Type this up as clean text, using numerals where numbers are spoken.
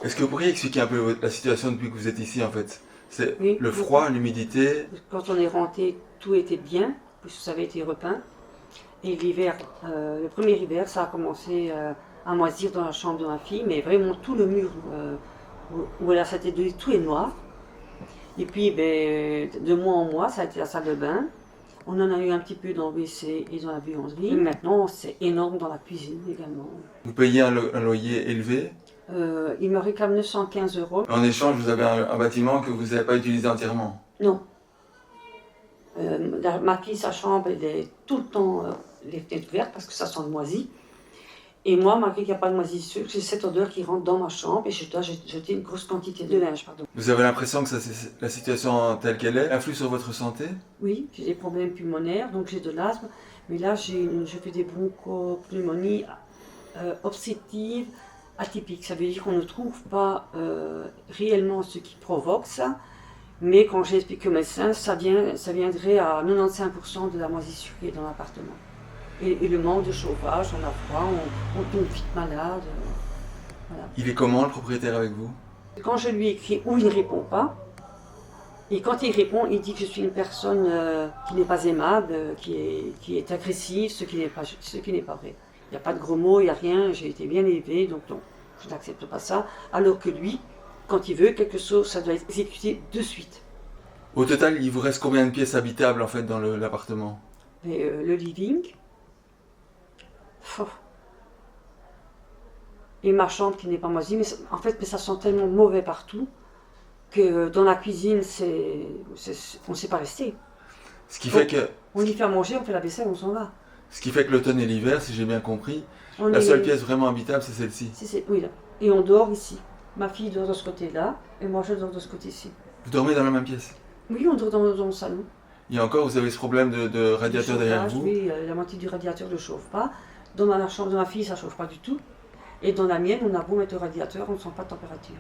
Est-ce que vous pourriez expliquer un peu la situation depuis que vous êtes ici en fait? C'est Oui, le froid, l'humidité. quand on est rentré, tout était bien, puisque ça avait été repeint. Et l'hiver, le premier hiver, ça a commencé à moisir dans la chambre de ma fille, mais vraiment tout le mur où elle a sa tête de lit, tout est noir. Et puis, ben, de mois en mois, ça a été la salle de bain. On en a eu un petit peu dans le WC et dans la buanderie. Et maintenant, c'est énorme dans la cuisine également. Vous payez un loyer élevé. Il me réclame 915 euros. En échange, vous avez un bâtiment que vous n'avez pas utilisé entièrement. Non. Ma fille, sa chambre, elle est tout le temps les fenêtres ouvertes parce que ça sent le moisi. Et moi, malgré qu'il n'y a pas de moisissure, j'ai cette odeur qui rentre dans ma chambre et je dois jeter une grosse quantité de linge. Pardon. Vous avez l'impression que la situation telle qu'elle est influe sur votre santé? Oui, j'ai des problèmes pulmonaires, donc j'ai de l'asthme. Mais là, je fais des bronchopneumonies obstructives atypiques. Ça veut dire qu'on ne trouve pas réellement ce qui provoque ça. Mais quand j'explique au médecin, ça viendrait à 95% de la moisissure qui est dans l'appartement. Et le manque de chauffage, on a froid, on tombe vite malade. Voilà. Il est comment le propriétaire avec vous? Quand je lui écris ou il ne répond pas, et quand il répond, il dit que je suis une personne qui n'est pas aimable, qui est agressive, ce qui n'est pas vrai. Il n'y a pas de gros mots, il n'y a rien, j'ai été bien élevée, donc non, je n'accepte pas ça. Alors que lui, quand il veut quelque chose, ça doit être exécuté de suite. Au total, il vous reste combien de pièces habitables en fait dans l'appartement? Le living, et ma chambre qui n'est pas moisie, mais en fait, ça sent tellement mauvais partout que dans la cuisine, on ne sait pas rester. Ce qui fait que on y fait à manger, on fait la vaisselle, on s'en va. Ce qui fait que l'automne et l'hiver, si j'ai bien compris, la seule pièce vraiment habitable, c'est celle-ci. Oui, là. Et on dort ici. Ma fille dort de ce côté-là, et moi je dors de ce côté-ci. Vous dormez dans la même pièce? Oui, on dort dans le salon. Et encore, vous avez ce problème de radiateur derrière vous? Oui, la moitié du radiateur ne chauffe pas. Dans la chambre de ma fille, ça ne chauffe pas du tout. Et dans la mienne, on a beau mettre le radiateur, on ne sent pas de température.